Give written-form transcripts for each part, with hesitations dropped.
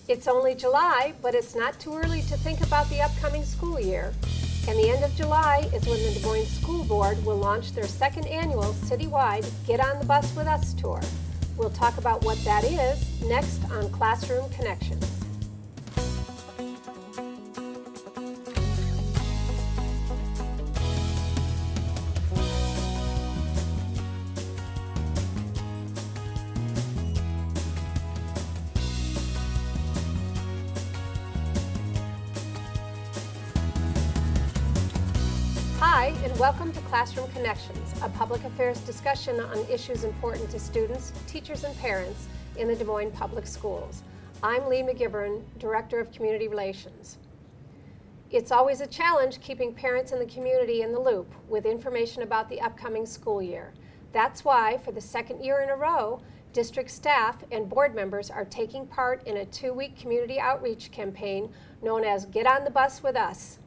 It's only July, but it's not too early to think about the upcoming school year. And the end of July is when the Des Moines School Board will launch their second annual citywide Get on the Bus with Us tour. We'll talk about what that is next on Classroom Connections. Hi, and welcome to Classroom Connections, a public affairs discussion on issues important to students, teachers, and parents in the Des Moines Public Schools. I'm Leigh McGivern, Director of Community Relations. It's always a challenge keeping parents in the community in the loop with information about the upcoming school year. That's why, for the second year in a row, district staff and board members are taking part in a 2-week community outreach campaign known as Get on the Bus with Us.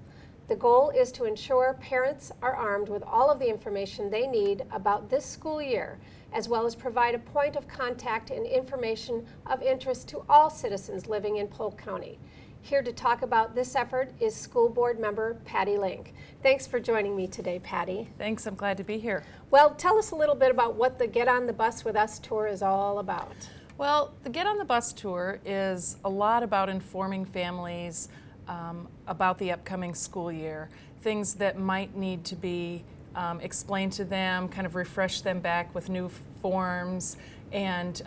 The goal is to ensure parents are armed with all of the information they need about this school year, as well as provide a point of contact and information of interest to all citizens living in Polk County. Here to talk about this effort is school board member Patty Link. Thanks for joining me today, Patty. Thanks, I'm glad to be here. Well, tell us a little bit about what the Get on the Bus with Us tour is all about. Well, the Get on the Bus tour is a lot about informing families about the upcoming school year, things that might need to be explained to them, kind of refresh them back with new forms, and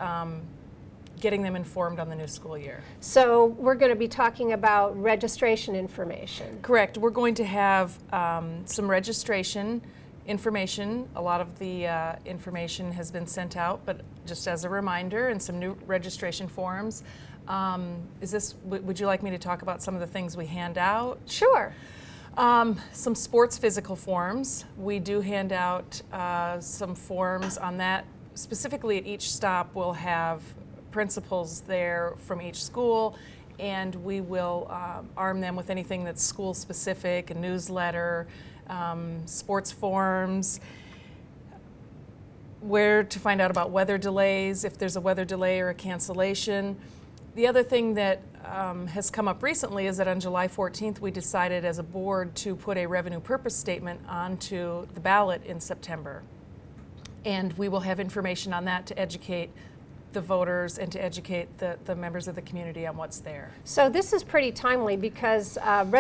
getting them informed on the new school year. So we're going to be talking about registration information. Correct. We're going to have some registration information. A lot of the information has been sent out, but just as a reminder, and some new registration forms. Would you like me to talk about some of the things we hand out? Sure. Some sports physical forms. We do hand out some forms on that. Specifically at each stop, we'll have principals there from each school, and we will arm them with anything that's school specific, a newsletter, sports forms, where to find out about weather delays, if there's a weather delay or a cancellation. The other thing that has come up recently is that on July 14th we decided as a board to put a revenue purpose statement onto the ballot in September. And we will have information on that to educate the voters and to educate the members of the community on what's there. So this is pretty timely because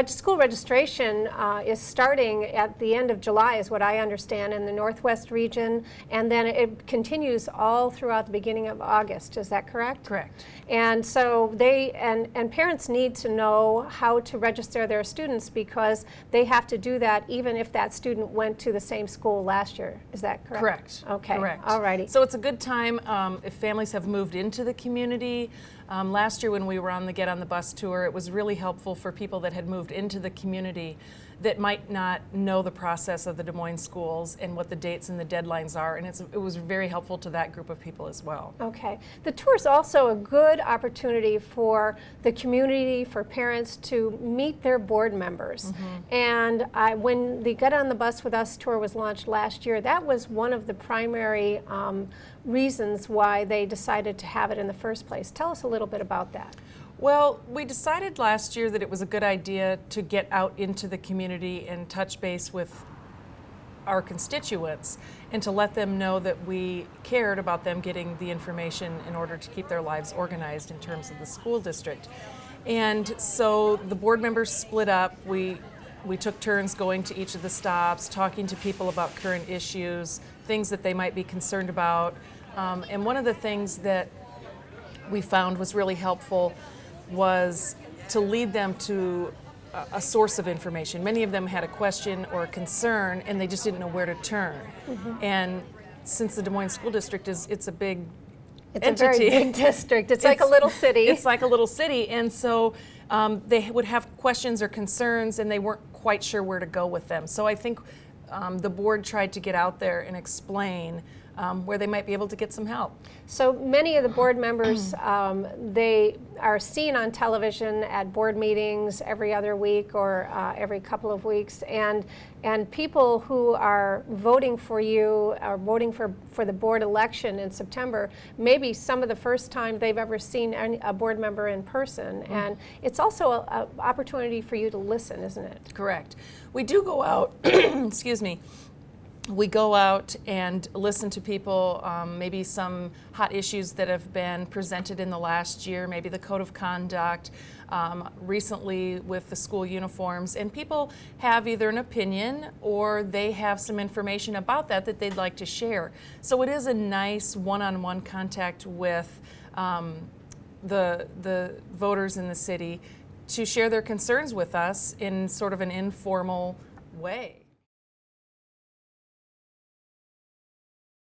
school registration is starting at the end of July, is what I understand, in the Northwest region, and then it continues all throughout the beginning of August. Is that correct? Correct. And so and parents need to know how to register their students because they have to do that even if that student went to the same school last year. Is that correct? Correct. Okay. Correct. All righty. So it's a good time if families have moved into the community. Last year when we were on the Get on the Bus tour, it was really helpful for people that had moved into the community that might not know the process of the Des Moines schools and what the dates and the deadlines are, and it was very helpful to that group of people as well. Okay. The tour is also a good opportunity for the community, for parents to meet their board members. Mm-hmm. And when the Get on the Bus with Us tour was launched last year, that was one of the primary reasons why they decided to have it in the first place. Tell us a little bit about that. Well, we decided last year that it was a good idea to get out into the community and touch base with our constituents and to let them know that we cared about them getting the information in order to keep their lives organized in terms of the school district. And so the board members split up. We took turns going to each of the stops, talking to people about current issues, things that they might be concerned about. And one of the things that we found was really helpful was to lead them to a source of information. Many of them had a question or a concern and they just didn't know where to turn. Mm-hmm. And since the Des Moines School District it's a big entity. A very big district. It's like a little city. It's like a little city, and so they would have questions or concerns and they weren't quite sure where to go with them. So I think the board tried to get out there and explain where they might be able to get some help. So many of the board members, they are seen on television at board meetings every other week or every couple of weeks, and people who are voting for you or voting for the board election in September, maybe some of the first time they've ever seen a board member in person, and it's also an opportunity for you to listen, isn't it? Correct. We do go out, excuse me, we go out and listen to people, maybe some hot issues that have been presented in the last year, maybe the code of conduct, recently with the school uniforms, and people have either an opinion or they have some information about that they'd like to share. So it is a nice one-on-one contact with the voters in the city to share their concerns with us in sort of an informal way.